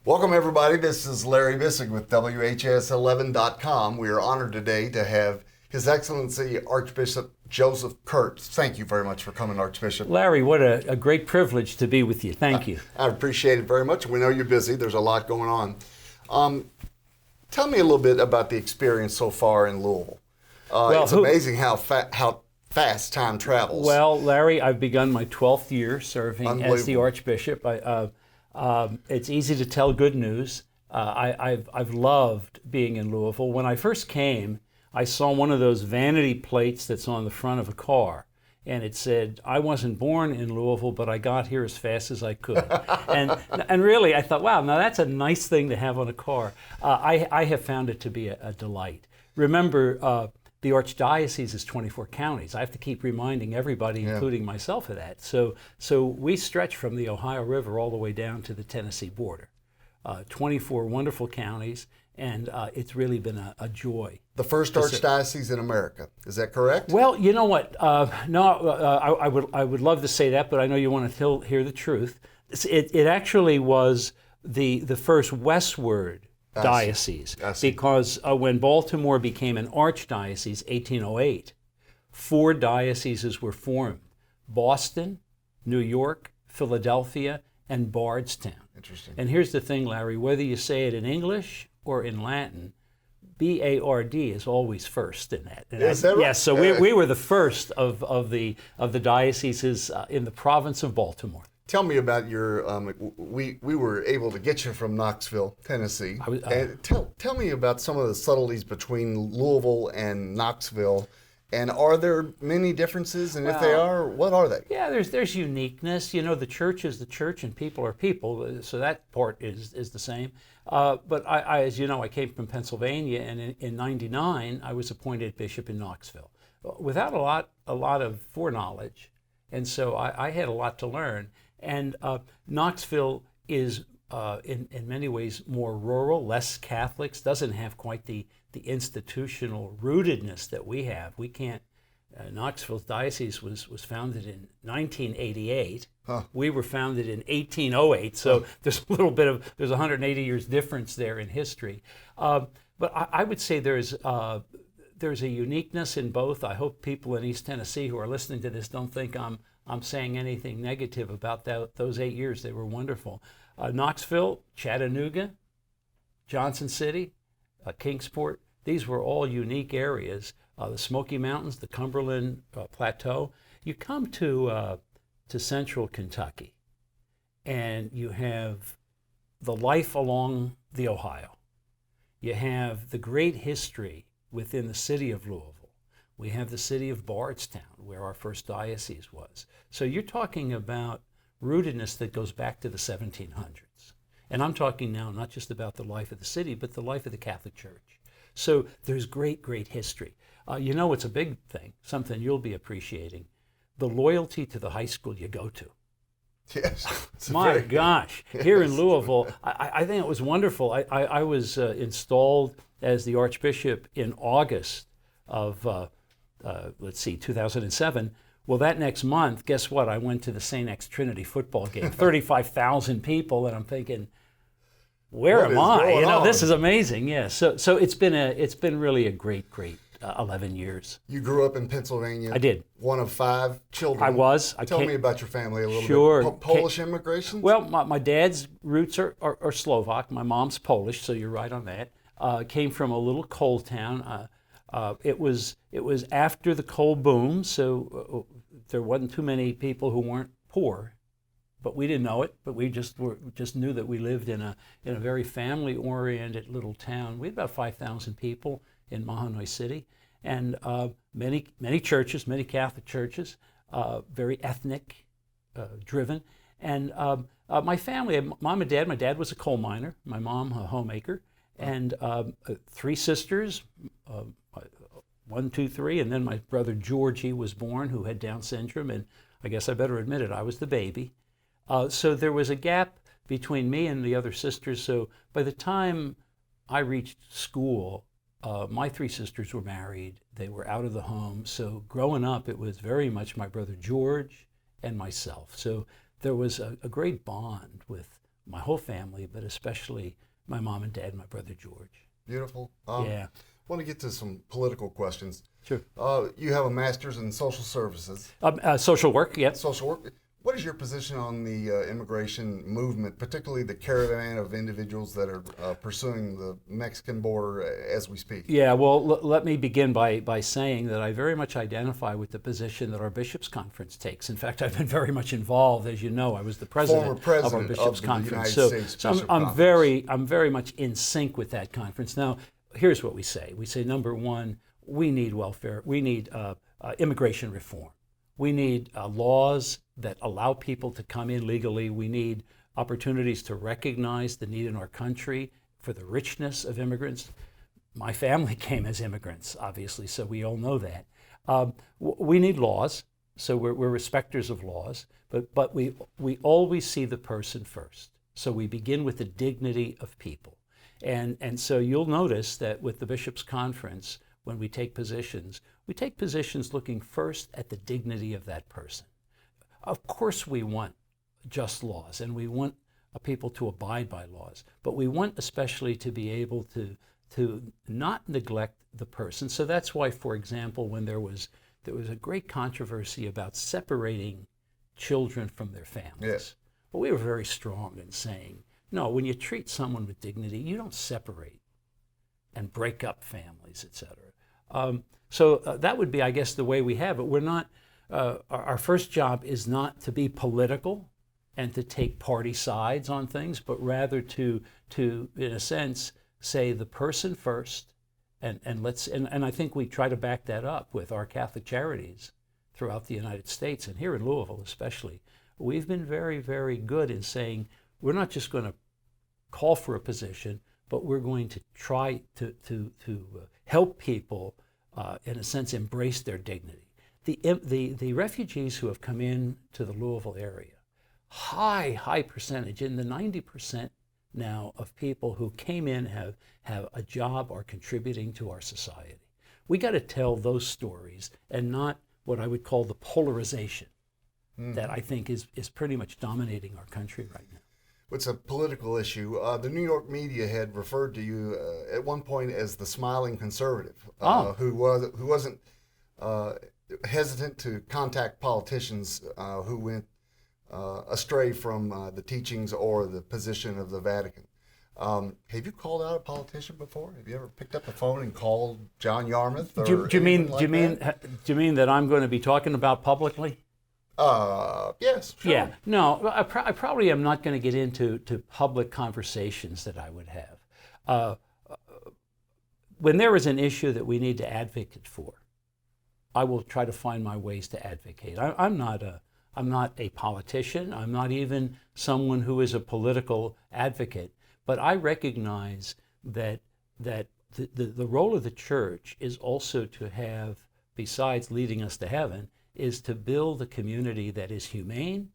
Welcome, everybody. This is Larry Bisig with WHS11.com. We are honored today to have His Excellency Archbishop Joseph Kurtz. Thank you very much for coming, Archbishop. Larry, what a great privilege to be with you. Thank you. I appreciate it very much. We know you're busy. There's a lot going on. Tell me a little bit about the experience so far in Louisville. It's amazing how fast time travels. Well, Larry, I've begun my 12th year serving as the Archbishop. It's easy to tell good news. I've loved being in Louisville. When I first came, I saw one of those vanity plates that's on the front of a car, and it said, "I wasn't born in Louisville, but I got here as fast as I could." and really, I thought, wow, now that's a nice thing to have on a car. I have found it to be a delight. Remember, the Archdiocese is 24 counties. I have to keep reminding everybody, including myself, of that. So we stretch from the Ohio River all the way down to the Tennessee border. 24 wonderful counties, and it's really been a joy. The first Archdiocese in America, is that correct? Well, you know what? I would love to say that, but I know you want to hear the truth. It actually was the first westward diocese, because when Baltimore became an archdiocese, 1808, 4 dioceses were formed: Boston, New York, Philadelphia, and Bardstown. Interesting. And here's the thing, Larry, whether you say it in English or in Latin, B-A-R-D is always first in that. Is that right? Yes, so we were the first of the dioceses in the province of Baltimore. Tell me about your, we were able to get you from Knoxville, Tennessee. And tell me about some of the subtleties between Louisville and Knoxville. And are there many differences? And if they are, what are they? Yeah, there's uniqueness. You know, the church is the church and people are people. So that part is the same. But I, as you know, I came from Pennsylvania, and in '99, I was appointed bishop in Knoxville without a lot of foreknowledge. And so I had a lot to learn. And Knoxville is, in many ways, more rural, less Catholics, doesn't have quite the institutional rootedness that we have. We can't, Knoxville's diocese was founded in 1988. Huh. We were founded in 1808, so there's there's 180 years difference there in history. But I would say there's a uniqueness in both. I hope people in East Tennessee who are listening to this don't think I'm saying anything negative about those 8 years. They were wonderful. Knoxville, Chattanooga, Johnson City, Kingsport, these were all unique areas. The Smoky Mountains, the Cumberland Plateau. You come to central Kentucky, and you have the life along the Ohio. You have the great history within the city of Louisville. We have the city of Bardstown, where our first diocese was. So you're talking about rootedness that goes back to the 1700s. And I'm talking now not just about the life of the city, but the life of the Catholic Church. So there's great, great history. You know, it's a big thing, something you'll be appreciating: the loyalty to the high school you go to. Yes. My gosh, here in Louisville, I think it was wonderful. I was installed as the Archbishop in August of 2007. Well, that next month, guess what? I went to the St. X Trinity football game, 35,000 people, and I'm thinking, where am I? You know, this is amazing. Yeah. So it's been really a great 11 years. You grew up in Pennsylvania. I did. One of 5 children. I was. Tell me about your family a little sure. bit. Polish immigration? Well, my dad's roots are Slovak. My mom's Polish, so you're right on that. Came from a little coal town. It was after the coal boom, so there wasn't too many people who weren't poor, but we didn't know it. But we just knew that we lived in a very family-oriented little town. We had about 5,000 people in Mahanoy City, and many churches, many Catholic churches, very ethnic, driven. And my family, mom and dad. My dad was a coal miner. My mom a homemaker, and 3 sisters. 1, 2, 3, and then my brother Georgie was born, who had Down syndrome, and I guess I better admit it, I was the baby. So there was a gap between me and the other sisters. So by the time I reached school, my 3 sisters were married. They were out of the home. So growing up, it was very much my brother George and myself. So there was a great bond with my whole family, but especially my mom and dad and my brother George. Beautiful. Yeah. I want to get to some political questions. Sure. You have a master's in social services. Social work, yes. Social work. What is your position on the immigration movement, particularly the caravan of individuals that are pursuing the Mexican border as we speak? Yeah, well, let me begin by saying that I very much identify with the position that our Bishops' Conference takes. In fact, I've been very much involved. As you know, I was the president of our Bishops' Conference. So I'm very much in sync with that conference. Now, here's what we say. We say, number one, we need welfare. We need immigration reform. We need laws that allow people to come in legally. We need opportunities to recognize the need in our country for the richness of immigrants. My family came as immigrants, obviously, so we all know that. We need laws, so we're respecters of laws, but we always see the person first. So we begin with the dignity of people. And so you'll notice that with the Bishops' Conference, when we take positions looking first at the dignity of that person. Of course we want just laws, and we want people to abide by laws, but we want especially to be able to not neglect the person. So that's why, for example, when there was a great controversy about separating children from their families. Yes. Well, we were very strong in saying, no, when you treat someone with dignity, you don't separate and break up families, etc. So that would be, I guess, the way we have it. We're not. Our first job is not to be political and to take party sides on things, but rather to in a sense, say the person first, and I think we try to back that up with our Catholic Charities throughout the United States and here in Louisville especially. We've been very, very good in saying we're not just going to call for a position, but we're going to try to help people, in a sense, embrace their dignity. The refugees who have come in to the Louisville area, high percentage, in the 90% now of people who came in have a job or contributing to our society. We got to tell those stories and not what I would call the polarization that I think is pretty much dominating our country right now. It's a political issue. The New York media had referred to you at one point as the smiling conservative, who wasn't hesitant to contact politicians who went astray from the teachings or the position of the Vatican. Have you called out a politician before? Have you ever picked up the phone and called John Yarmouth? Do you mean that I'm going to be talking about publicly? Yes. Sure. Yeah. No, I probably am not going to get into public conversations that I would have. When there is an issue that we need to advocate for, I will try to find my ways to advocate. I'm not a politician. I'm not even someone who is a political advocate. But I recognize that the role of the church is also to have, besides leading us to heaven, is to build a community that is humane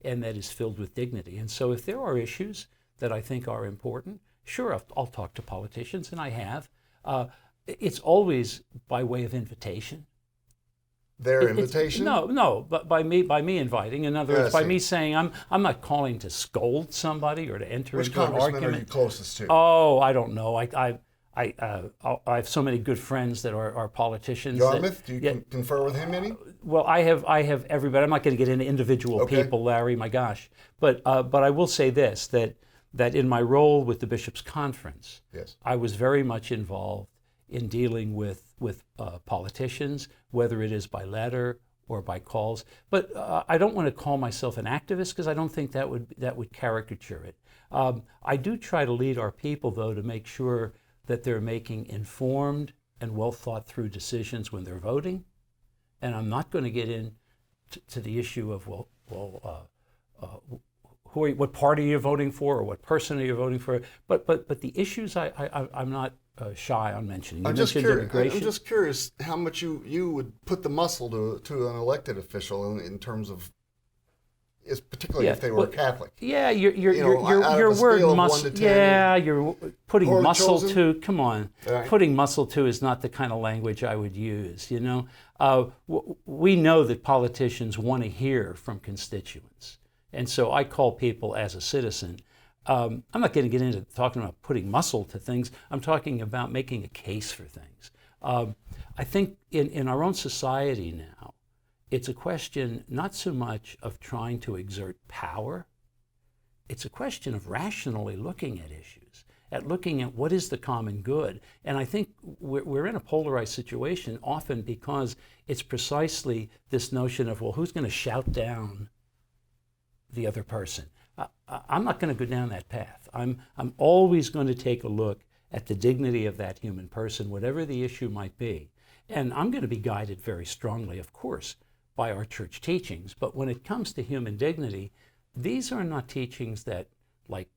and that is filled with dignity. And so if there are issues that I think are important, sure, I'll talk to politicians, and I have. It's always by way of invitation. Their invitation? No, but by me inviting. In other words, by me saying I'm not calling to scold somebody or to enter into an argument. Which congressman are you closest to? Oh, I don't know. I have so many good friends that are politicians. Yarmouth? Do you confer with him any? Well, I have everybody. I'm not going to get into individual people, Larry. My gosh, but I will say this: that in my role with the Bishops' Conference, yes, I was very much involved in dealing with politicians, whether it is by letter or by calls. But I don't want to call myself an activist because I don't think that would caricature it. I do try to lead our people, though, to make sure that they're making informed and well thought through decisions when they're voting. And I'm not going to get into the issue of what party you're voting for or what person are you voting for. But the issues I'm not shy on mentioning. I'm just curious how much you would put the muscle to an elected official in terms of, particularly if they were Catholic. Yeah, your word muscle. Yeah, you're putting muscle to. Come on, right. Putting muscle to is not the kind of language I would use. You know, we know that politicians want to hear from constituents, and so I call people as a citizen. I'm not going to get into talking about putting muscle to things. I'm talking about making a case for things. I think in our own society now, it's a question not so much of trying to exert power. It's a question of rationally looking at issues, at looking at what is the common good. And I think we're in a polarized situation often because it's precisely this notion of, well, who's going to shout down the other person? I'm not going to go down that path. I'm always going to take a look at the dignity of that human person, whatever the issue might be. And I'm going to be guided very strongly, of course, by our church teachings. But when it comes to human dignity, these are not teachings that, like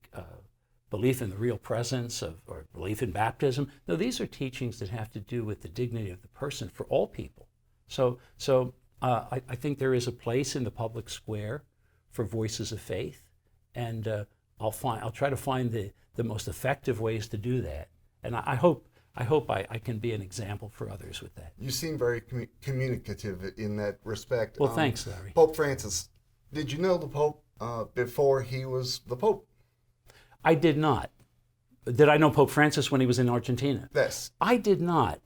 belief in the real presence of, or belief in baptism. No, these are teachings that have to do with the dignity of the person for all people. So I think there is a place in the public square for voices of faith, and I'll try to find the most effective ways to do that. And I hope I can be an example for others with that. You seem very communicative in that respect. Well, thanks, Larry. Pope Francis, did you know the Pope before he was the Pope? I did not. Did I know Pope Francis when he was in Argentina? Yes. I did not.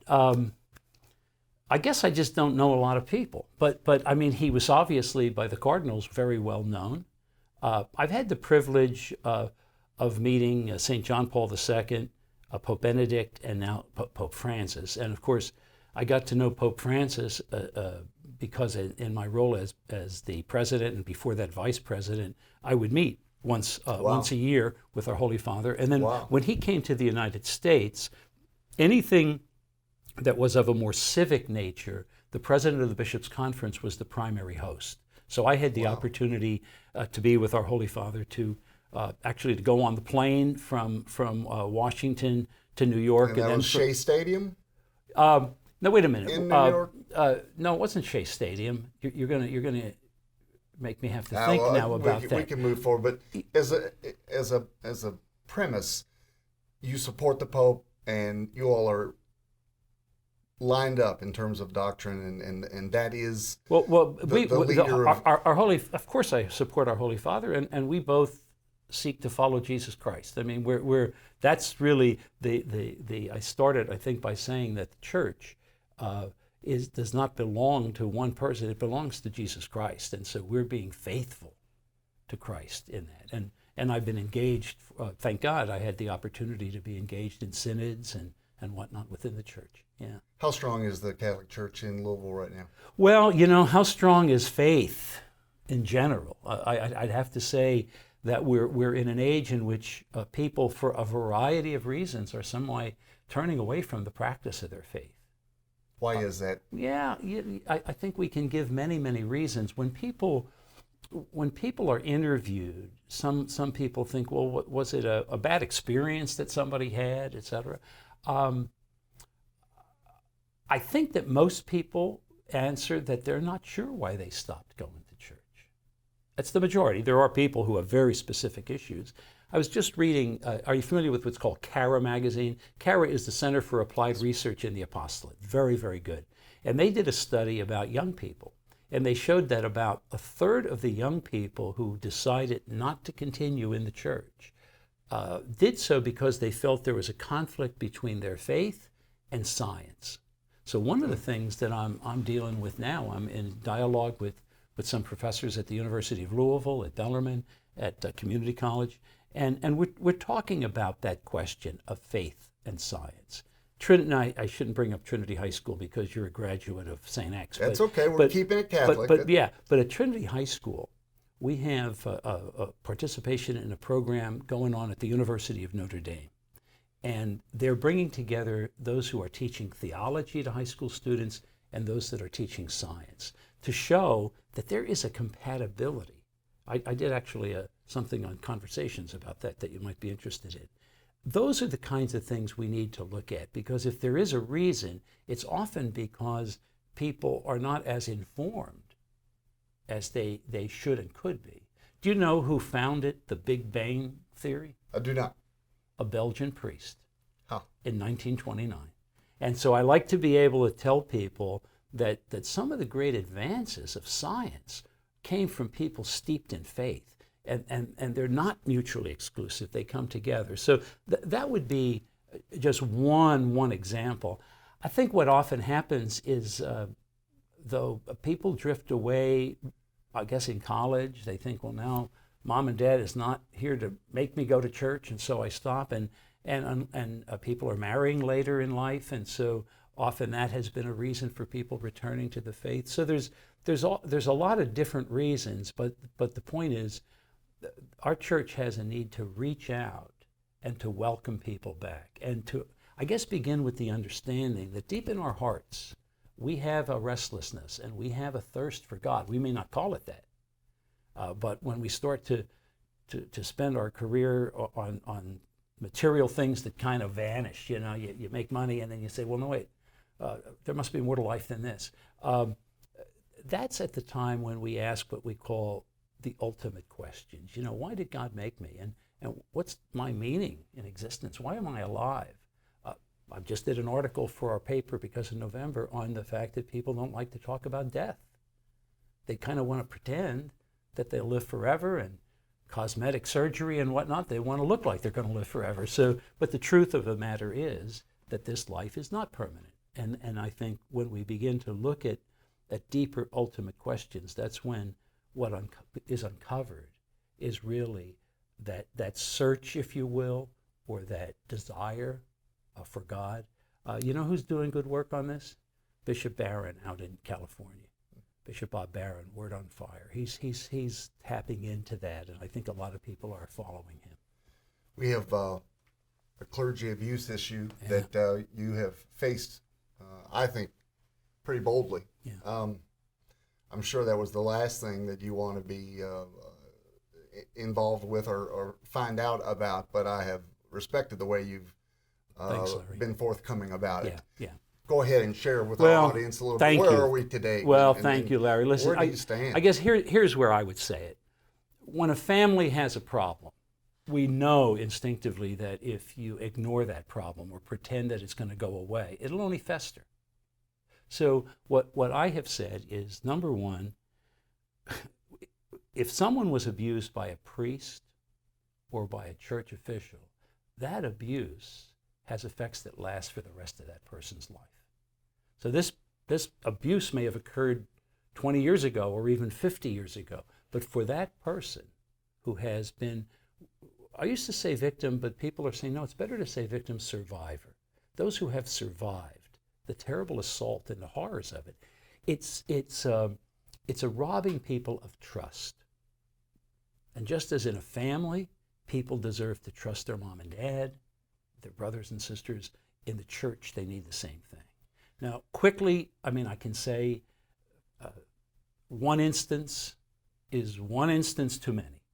I guess I just don't know a lot of people. But I mean, he was obviously, by the cardinals, very well known. I've had the privilege of meeting St. John Paul II, Pope Benedict, and now Pope Francis. And of course, I got to know Pope Francis because in my role as the president, and before that vice president, I would meet once a year with our Holy Father. And then when he came to the United States, anything that was of a more civic nature, the president of the Bishops' Conference was the primary host. So I had the opportunity to be with our Holy Father, to actually to go on the plane from Washington to New York. And that was Shea Stadium? No, wait a minute. In New York? No, it wasn't Shea Stadium. You're gonna make me have to think now about that. We can move forward, but as a premise, you support the Pope, and you all are lined up in terms of doctrine, and that is the leader our Holy. Of course, I support our Holy Father, and we both seek to follow Jesus Christ. I mean, we're that's really the I started, I think, by saying that the church does not belong to one person; it belongs to Jesus Christ, and so we're being faithful to Christ in that. And I've been engaged. Thank God, I had the opportunity to be engaged in synods and whatnot within the church. Yeah. How strong is the Catholic Church in Louisville right now? Well, how strong is faith in general? I'd have to say that we're in an age in which people, for a variety of reasons, are some way turning away from the practice of their faith. Why is that? I think we can give many, many reasons. When people are interviewed, some people think, well, was it a bad experience that somebody had, etc. I think that most people answer that they're not sure why they stopped going to church. That's the majority. There are people who have very specific issues. I was just reading, are you familiar with what's called CARA magazine? CARA is the Center for Applied Research in the Apostolate. Very, very good. And they did a study about young people. And they showed that about a third of the young people who decided not to continue in the church did so because they felt there was a conflict between their faith and science. So one of the things that I'm dealing with now, I'm in dialogue with some professors at the University of Louisville, at Bellarmine, at Community College, and we're talking about that question of faith and science. I shouldn't bring up Trinity High School because you're a graduate of St. X. That's okay, we're keeping it Catholic. But at Trinity High School, we have a participation in a program going on at the University of Notre Dame. And they're bringing together those who are teaching theology to high school students and those that are teaching science to show that there is a compatibility. I did actually something on conversations about that you might be interested in. Those are the kinds of things we need to look at, because if there is a reason, it's often because people are not as informed as they should and could be. Do you know who founded the Big Bang theory? I do not. A Belgian priest in 1929. And so I like to be able to tell people that some of the great advances of science came from people steeped in faith. and they're not mutually exclusive. They come together. So that would be just one example. I think what often happens is, though people drift away, I guess in college, they think, well, now mom and dad is not here to make me go to church, and so I stop. And people are marrying later in life, and so often that has been a reason for people returning to the faith. So there's a lot of different reasons, but the point is, our church has a need to reach out and to welcome people back, and to, I guess, begin with the understanding that deep in our hearts, we have a restlessness and we have a thirst for God. We may not call it that, but when we start to spend our career on material things that kind of vanish, you make money and then you say, well, no, wait, there must be more to life than this. That's at the time when we ask what we call the ultimate questions. Why did God make me? And what's my meaning in existence? Why am I alive? I just did an article for our paper because in November on the fact that people don't like to talk about death. They kind of want to pretend that they'll live forever, and cosmetic surgery and whatnot, they want to look like they're going to live forever. So, but the truth of the matter is that this life is not permanent. And I think when we begin to look at deeper ultimate questions, that's when what is uncovered is really that search, if you will, or that desire for God. You know who's doing good work on this? Bishop Barron out in California. Bishop Bob Barron, Word on Fire. He's tapping into that, and I think a lot of people are following him. We have a clergy abuse issue that you have faced, I think, pretty boldly. Yeah. I'm sure that was the last thing that you want to be involved with or find out about, but I have respected the way you've Thanks, Larry. been forthcoming about it. Yeah. Go ahead and share with our audience a little bit. Where are we today? Well, thank you, Larry. Listen, where do you stand? I guess here's where I would say it. When a family has a problem, we know instinctively that if you ignore that problem or pretend that it's going to go away, it'll only fester. So what I have said is, number one, if someone was abused by a priest or by a church official, that abuse has effects that last for the rest of that person's life. So this abuse may have occurred 20 years ago or even 50 years ago, but for that person who has been, I used to say victim, but people are saying, no, it's better to say victim survivor. Those who have survived the terrible assault and the horrors of it, it's a robbing people of trust. And just as in a family, people deserve to trust their mom and dad, their brothers and sisters, in the church, they need the same thing. Now, quickly, I can say one instance is one instance too many.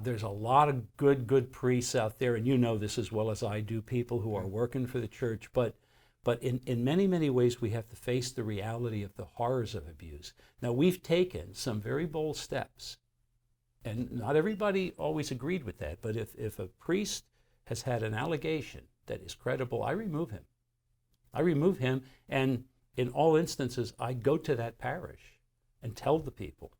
There's a lot of good priests out there, and you know this as well as I do, people who are working for the church, but in many ways we have to face the reality of the horrors of abuse. Now, we've taken some very bold steps, and not everybody always agreed with that, but if a priest has had an allegation that is credible, I remove him. I remove him, and in all instances, I go to that parish and tell the people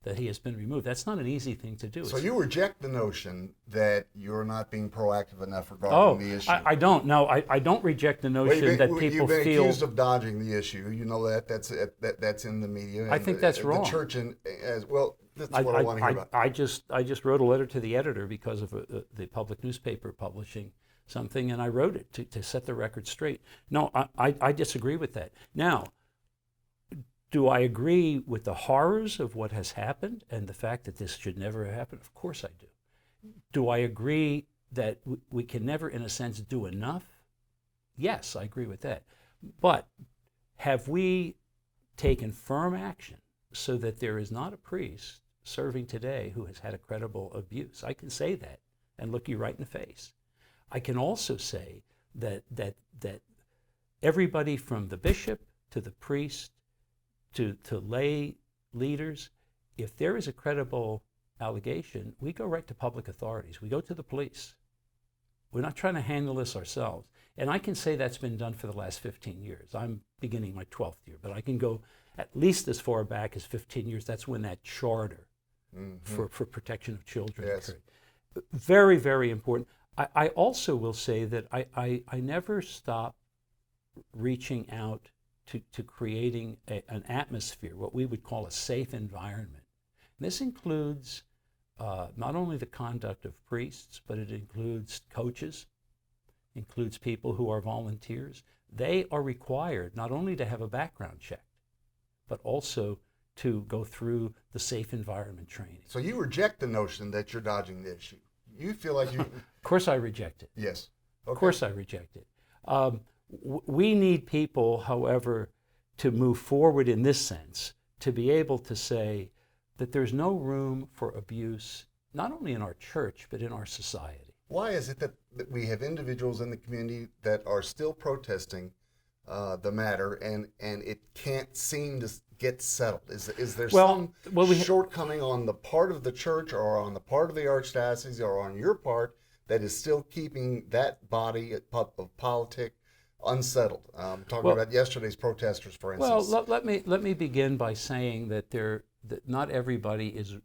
that he has been removed. That's not an easy thing to do. So you reject the notion that you're not being proactive enough regarding the issue? I don't. No, I don't reject the notion that people You've been feel accused of dodging the issue. You know that's in the media. I think that's wrong. The church, as well, that's what I want to hear about. I just wrote a letter to the editor because of the public newspaper publishing something, and I wrote it to set the record straight. No, I disagree with that. Now, do I agree with the horrors of what has happened and the fact that this should never have happened? Of course I do. Do I agree that we can never, in a sense, do enough? Yes, I agree with that. But have we taken firm action so that there is not a priest serving today who has had a credible abuse? I can say that and look you right in the face. I can also say that everybody from the bishop to the priest to lay leaders, if there is a credible allegation, we go right to public authorities. We go to the police. We're not trying to handle this ourselves. And I can say that's been done for the last 15 years. I'm beginning my 12th year, but I can go at least as far back as 15 years. That's when that charter for protection of children. Yes. Very, very important. I also will say that I never stop reaching out to creating an atmosphere, what we would call a safe environment. And this includes not only the conduct of priests, but it includes coaches, includes people who are volunteers. They are required not only to have a background check, but also to go through the safe environment training. So you reject the notion that you're dodging the issue. You feel like you... Of course I reject it. Yes. Okay. Of course I reject it. We need people, however, to move forward in this sense, to be able to say that there's no room for abuse, not only in our church, but in our society. Why is it that we have individuals in the community that are still protesting the matter, and it can't seem to get settled? Is there some shortcoming on the part of the church or on the part of the Archdiocese or on your part that is still keeping that body of politics unsettled? Talking about yesterday's protesters, for instance. Well, let me begin by saying that not everybody is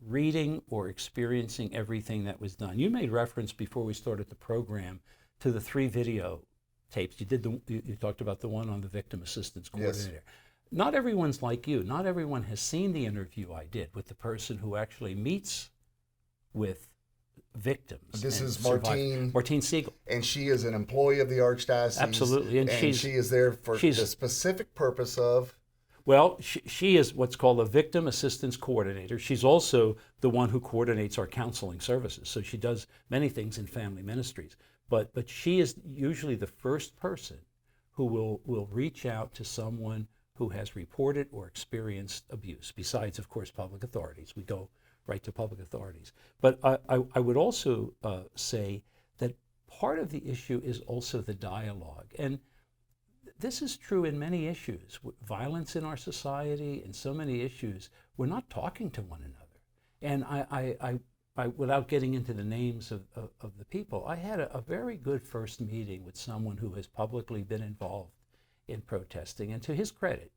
reading or experiencing everything that was done. You made reference before we started the program to the 3 video tapes. You talked about the one on the victim assistance coordinator. Yes. Not everyone's like you. Not everyone has seen the interview I did with the person who actually meets with victims. This is Martine Siegel. And she is an employee of the Archdiocese. Absolutely. And she is there for the specific purpose of... Well, she is what's called a victim assistance coordinator. She's also the one who coordinates our counseling services. So she does many things in family ministries. But she is usually the first person who will reach out to someone who has reported or experienced abuse, besides, of course, public authorities. We go right to public authorities. But I would also say that part of the issue is also the dialogue. And this is true in many issues. Violence in our society and so many issues, we're not talking to one another. And I without getting into the names of the people, I had a very good first meeting with someone who has publicly been involved in protesting. And to his credit,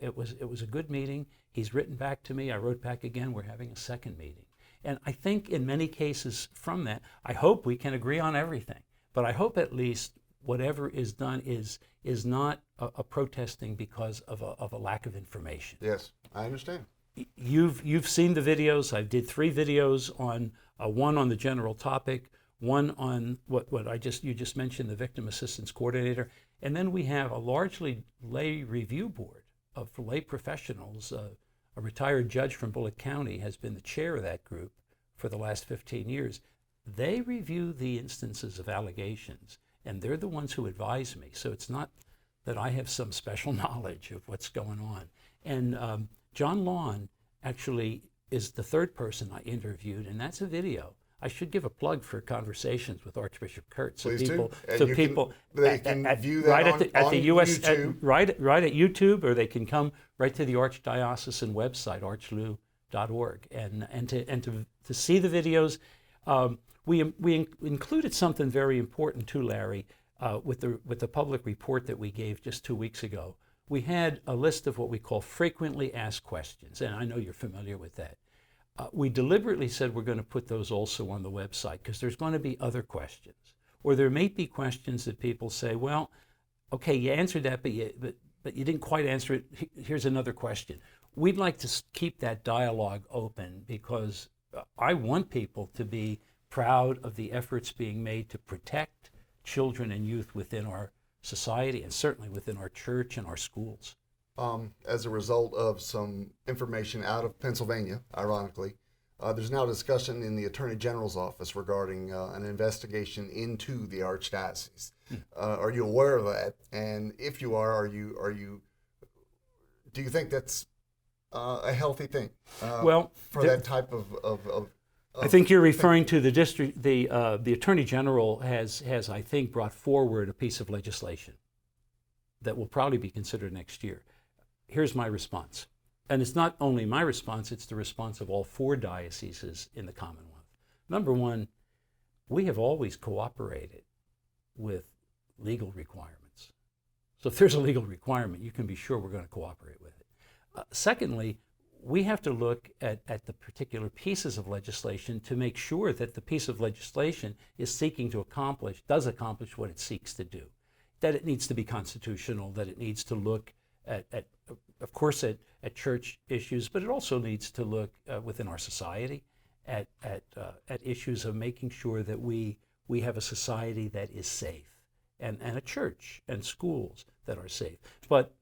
it was a good meeting. He's written back to me. I wrote back again. We're having a second meeting. And I think in many cases from that, I hope we can agree on everything. But I hope at least whatever is done is not a protesting because of a lack of information. Yes, I understand. You've seen the videos. I did 3 videos on one on the general topic, one on what you just mentioned, the victim assistance coordinator, and then we have a largely lay review board of lay professionals. A retired judge from Bullitt County has been the chair of that group for the last 15 years. They review the instances of allegations, and they're the ones who advise me. So it's not that I have some special knowledge of what's going on. And John Lawn actually is the 3rd person I interviewed, and that's a video. I should give a plug for Conversations with Archbishop Kurtz. Please do. They can view that on the US, YouTube. Right at YouTube, or they can come right to the Archdiocesan website, archlou.org, and to see the videos. We included something very important too, Larry, with the public report that we gave just 2 weeks ago. We had a list of what we call frequently asked questions, and I know you're familiar with that. We deliberately said we're going to put those also on the website because there's going to be other questions. Or there may be questions that people say, well, okay, you answered that, but you didn't quite answer it. Here's another question. We'd like to keep that dialogue open because I want people to be proud of the efforts being made to protect children and youth within our society and certainly within our church and our schools. As a result of some information out of Pennsylvania, ironically, there's now discussion in the Attorney General's office regarding an investigation into the Archdiocese. Are you aware of that? And if you are you? Do you think that's a healthy thing? For that type of I think you're referring to the district. The Attorney General has I think brought forward a piece of legislation that will probably be considered next year. Here's my response. And it's not only my response, it's the response of all 4 dioceses in the Commonwealth. Number one, we have always cooperated with legal requirements. So if there's a legal requirement, you can be sure we're going to cooperate with it. Secondly, we have to look at the particular pieces of legislation to make sure that the piece of legislation is seeking to does accomplish what it seeks to do. That it needs to be constitutional, that it needs to look at of course, at church issues, but it also needs to look within our society at issues of making sure that we have a society that is safe, and a church and schools that are safe. But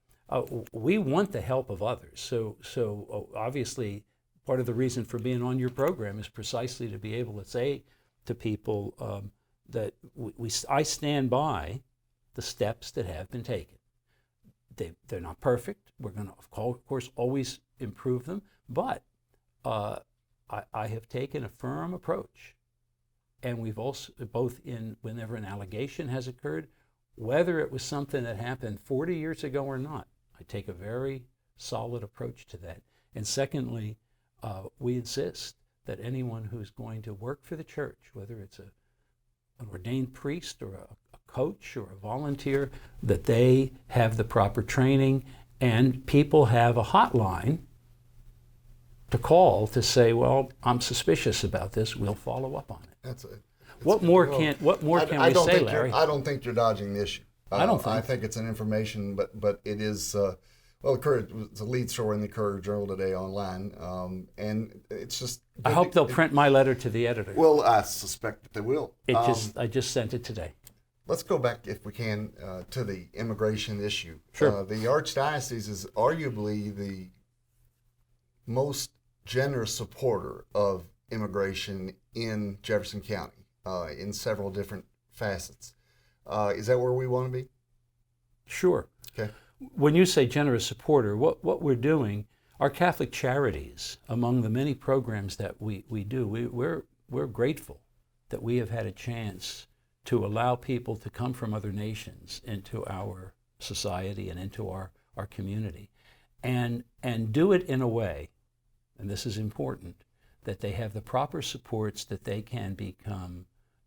we want the help of others. So obviously, part of the reason for being on your program is precisely to be able to say to people that I stand by the steps that have been taken. They're not perfect. We're going to, of course, always improve them. But I have taken a firm approach, and we've also whenever an allegation has occurred, whether it was something that happened 40 years ago or not, I take a very solid approach to that. And secondly, we insist that anyone who's going to work for the church, whether it's an ordained priest or a coach or a volunteer, that they have the proper training, and people have a hotline to call to say, well, I'm suspicious about this, we'll follow up on it. That's it. What more can we say, Larry? I don't think you're dodging the issue. I think it's an information, but it is, well, the Courage, it's a lead story in the Courage Journal today online, and it's just... I hope they'll print my letter to the editor. Well, I suspect that they will. I just sent it today. Let's go back, if we can, to the immigration issue. Sure. The Archdiocese is arguably the most generous supporter of immigration in Jefferson County in several different facets. Is that where we want to be? Sure. Okay. When you say generous supporter, what we're doing, our Catholic Charities, among the many programs that we do, we're grateful that we have had a chance to allow people to come from other nations into our society and into our community, and do it in a way, and this is important, that they have the proper supports that they can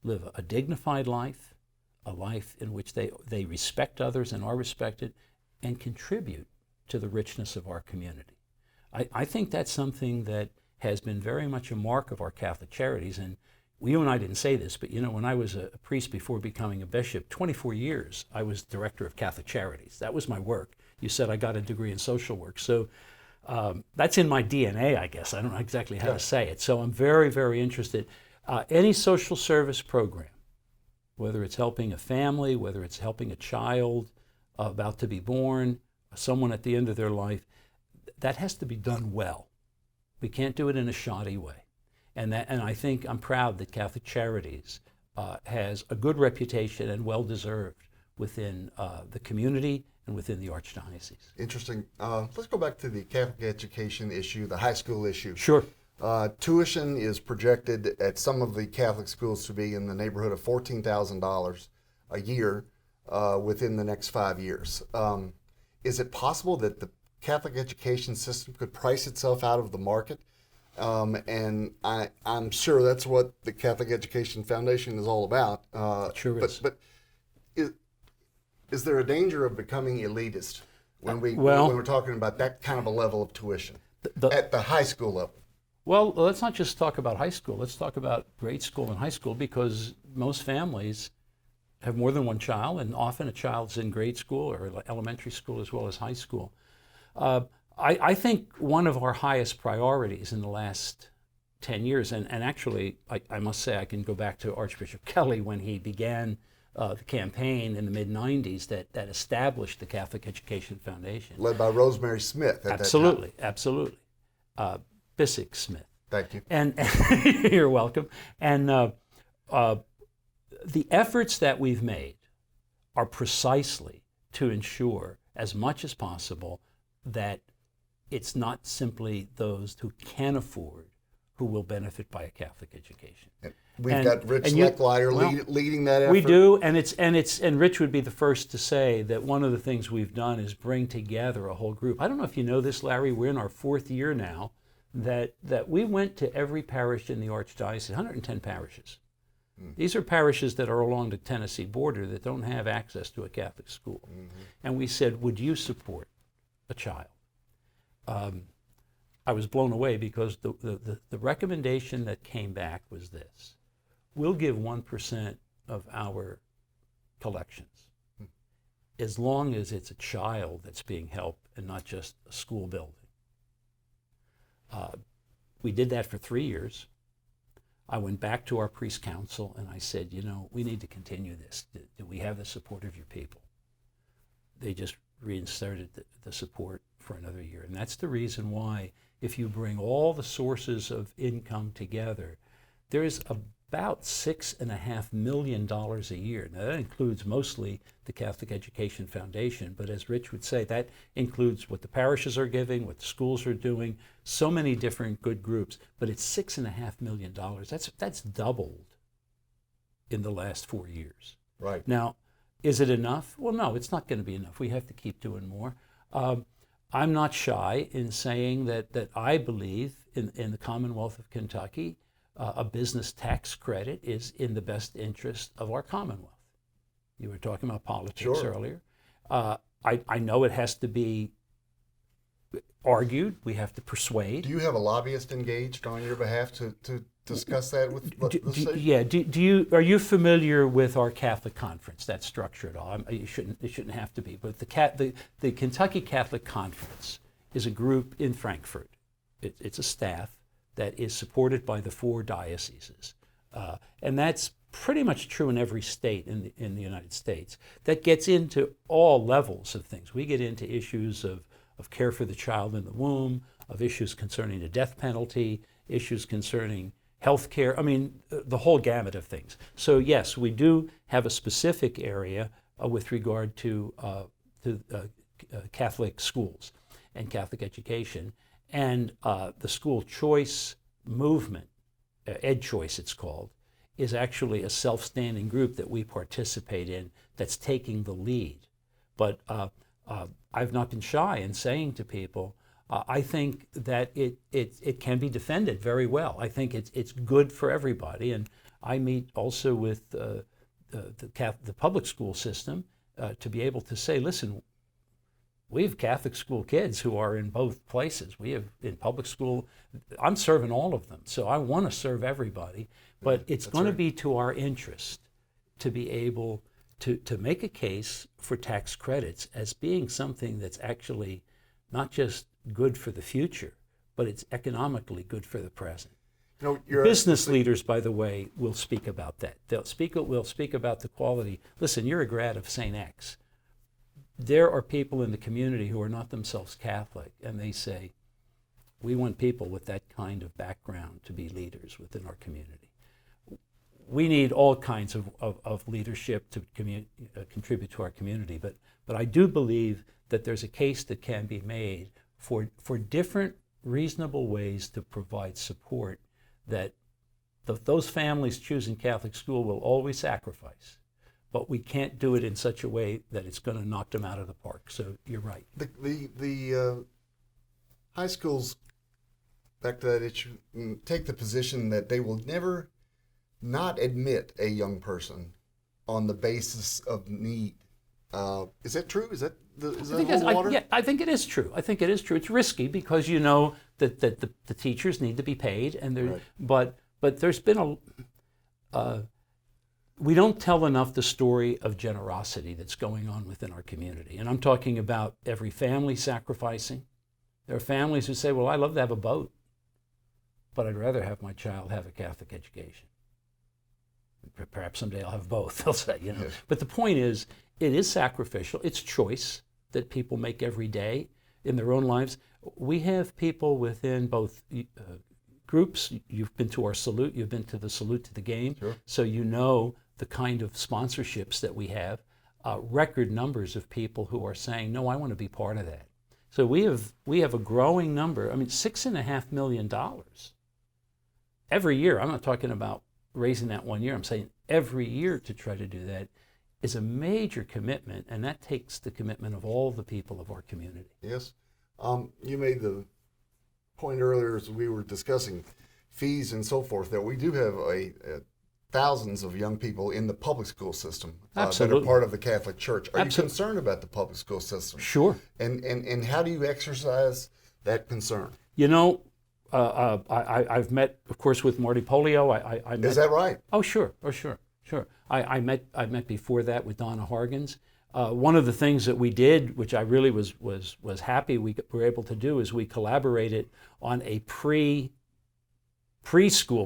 live a dignified life, a life in which they respect others and are respected, and contribute to the richness of our community. I think that's something that has been very much a mark of our Catholic Charities. And you and I didn't say this, but when I was a priest before becoming a bishop, 24 years, I was director of Catholic Charities. That was my work. You said I got a degree in social work. So that's in my DNA, I guess. I don't know exactly how to say it. So I'm very, very interested. Any social service program, whether it's helping a family, whether it's helping a child about to be born, someone at the end of their life, that has to be done well. We can't do it in a shoddy way. And I think I'm proud that Catholic Charities has a good reputation and well-deserved within the community and within the Archdiocese. Interesting. Let's go back to the Catholic education issue, the high school issue. Sure. Tuition is projected at some of the Catholic schools to be in the neighborhood of $14,000 a year within the next 5 years. Is it possible that the Catholic education system could price itself out of the market? And I'm sure that's what the Catholic Education Foundation is all about. Sure is. But is there a danger of becoming elitist when we're talking about that kind of a level of tuition at the high school level? Well, let's not just talk about high school. Let's talk about grade school and high school, because most families have more than one child, and often a child's in grade school or elementary school as well as high school. I think one of our highest priorities in the last 10 years, and actually I must say I can go back to Archbishop Kelly when he began the campaign in the mid-90s that established the Catholic Education Foundation. Led by Rosemary Smith at Absolutely, that time. Absolutely. Bisig Smith. Thank you. And you're welcome. And the efforts that we've made are precisely to ensure as much as possible that it's not simply those who can afford who will benefit by a Catholic education. We've got Rich Lecklider leading that effort. We do, and Rich would be the first to say that one of the things we've done is bring together a whole group. I don't know if you know this, Larry, we're in our 4th year now that we went to every parish in the Archdiocese, 110 parishes. These are parishes that are along the Tennessee border that don't have access to a Catholic school. And we said, would you support a child? I was blown away because the recommendation that came back was this: we'll give 1% of our collections, as long as it's a child that's being helped and not just a school building. We did that for 3 years. I went back to our priest council and I said, we need to continue this. Do we have the support of your people? They just reinserted the support for another year. And that's the reason why, if you bring all the sources of income together, there's about $6.5 million a year. Now that includes mostly the Catholic Education Foundation, but as Rich would say, that includes what the parishes are giving, what the schools are doing, so many different good groups, but it's $6.5 million. That's doubled in the last 4 years. Right. Now, is it enough? Well, no, it's not going to be enough. We have to keep doing more. I'm not shy in saying that I believe in the Commonwealth of Kentucky, a business tax credit is in the best interest of our Commonwealth. You were talking about politics earlier. I know it has to be argued. We have to persuade. Do you have a lobbyist engaged on your behalf to discuss that with the state? Yeah. Are you familiar with our Catholic Conference, that structure at all? It shouldn't have to be. But the Kentucky Catholic Conference is a group in Frankfurt. It's a staff that is supported by the 4 dioceses. And that's pretty much true in every state in the United States. That gets into all levels of things. We get into issues of care for the child in the womb, of issues concerning the death penalty, issues concerning health care, the whole gamut of things. So yes, we do have a specific area with regard to Catholic schools and Catholic education. And the school choice movement, EdChoice it's called, is actually a self-standing group that we participate in that's taking the lead. But I've not been shy in saying to people, I think that it can be defended very well. I think it's good for everybody. And I meet also with the public school system to be able to say, listen, we have Catholic school kids who are in both places. We have in public school, I'm serving all of them, so I want to serve everybody, but it's going to be to our interest to be able to make a case for tax credits as being something that's actually not just good for the future, but it's economically good for the present. Business leaders, by the way, will speak about that. We'll speak about the quality. Listen, you're a grad of St. X. There are people in the community who are not themselves Catholic, and they say, we want people with that kind of background to be leaders within our community. We need all kinds of leadership to contribute to our community, but I do believe that there's a case that can be made for different reasonable ways to provide support that those families choosing Catholic school will always sacrifice. But we can't do it in such a way that it's going to knock them out of the park. So you're right. The high schools, back to that issue, take the position that they will never not admit a young person on the basis of need. Is that true? Is that water? Yeah, I think it is true. I think it is true. It's risky because you know that the teachers need to be paid, and but there's been we don't tell enough the story of generosity that's going on within our community. And I'm talking about every family sacrificing. There are families who say, well, I'd love to have a boat, but I'd rather have my child have a Catholic education. Perhaps someday I'll have both, they'll say, Yes. But the point is, it is sacrificial. It's choice that people make every day in their own lives. We have people within both groups. You've been to our salute. You've been to the salute to the game. Sure. So you know the kind of sponsorships that we have. Record numbers of people who are saying, no, I want to be part of that. So we have a growing number. $6.5 million every year. I'm not talking about raising that 1 year. I'm saying every year to try to do that is a major commitment, and that takes the commitment of all the people of our community. Yes. You made the point earlier as we were discussing fees and so forth that we do have thousands of young people in the public school system that are part of the Catholic Church. Are you concerned about the public school system? Sure. And how do you exercise that concern? You know, I've met, of course, with Marty Polio. I met, Is that right? Oh, sure. I met before that with Donna Hargens. One of the things that we did, which I really was happy we were able to do, is we collaborated on a preschool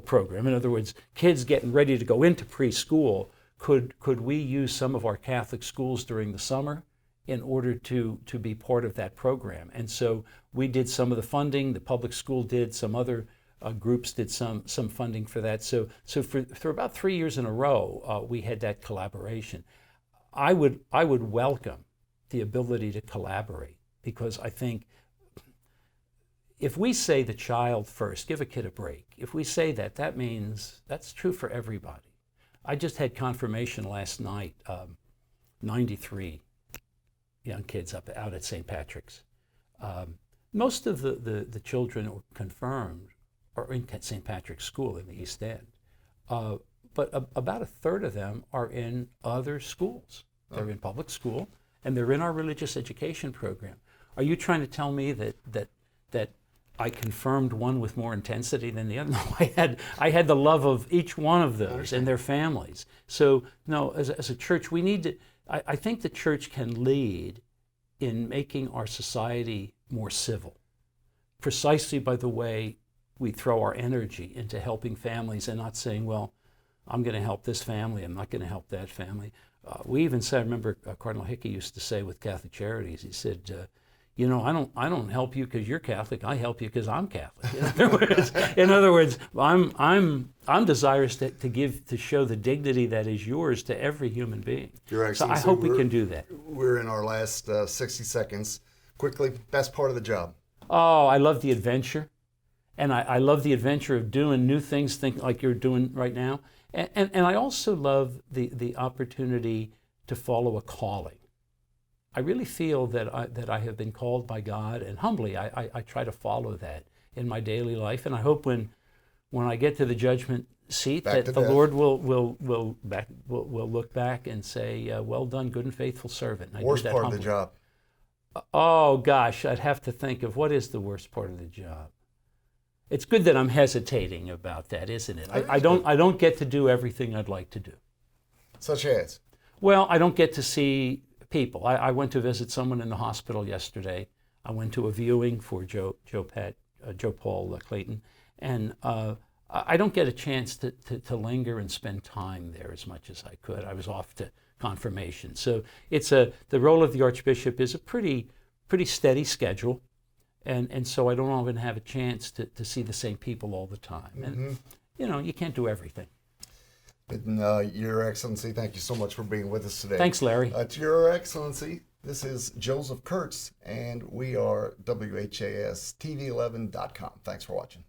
program. In other words, kids getting ready to go into preschool. Could we use some of our Catholic schools during the summer in order to be part of that program? And so we did some of the funding. The public school did. Some other groups did some funding for that. So for about 3 years in a row, we had that collaboration. I would welcome the ability to collaborate, because I think if we say the child first, give a kid a break. If we say that, that means that's true for everybody. I just had confirmation last night, 93 young kids out at St. Patrick's. Most of the children confirmed are in St. Patrick's School in the East End. But about a third of them are in other schools. They're in public school, and they're in our religious education program. Are you trying to tell me that I confirmed one with more intensity than the other? No, I had the love of each one of those and their families. So no, as a church, we need to. I think the church can lead in making our society more civil, precisely by the way we throw our energy into helping families and not saying, well, I'm going to help this family, I'm not going to help that family. We even said, I remember Cardinal Hickey used to say with Catholic Charities, he said, I don't help you because you're Catholic. I help you because I'm Catholic. In other words, I'm desirous to show the dignity that is yours to every human being. Your Excellency, so I hope we can do that. We're in our last 60 seconds. Quickly, best part of the job. Oh, I love the adventure, and I love the adventure of doing new things, like you're doing right now. And I also love the opportunity to follow a calling. I really feel that I have been called by God, and humbly I try to follow that in my daily life. And I hope when I get to the judgment seat that the Lord will look back and say, "Well done, good and faithful servant." And worst part of the job. Oh gosh, I'd have to think of what is the worst part of the job. It's good that I'm hesitating about that, isn't it? I don't get to do everything I'd like to do. Such as? Well, I don't get to see people. I went to visit someone in the hospital yesterday. I went to a viewing for Joe Paul Clayton, and I don't get a chance to linger and spend time there as much as I could. I was off to confirmation. So the role of the Archbishop is a pretty steady schedule. And so I don't often have a chance to see the same people all the time. And, you can't do everything. And, Your Excellency, thank you so much for being with us today. Thanks, Larry. To Your Excellency, this is Joseph Kurtz, and we are WHAS TV11.com. Thanks for watching.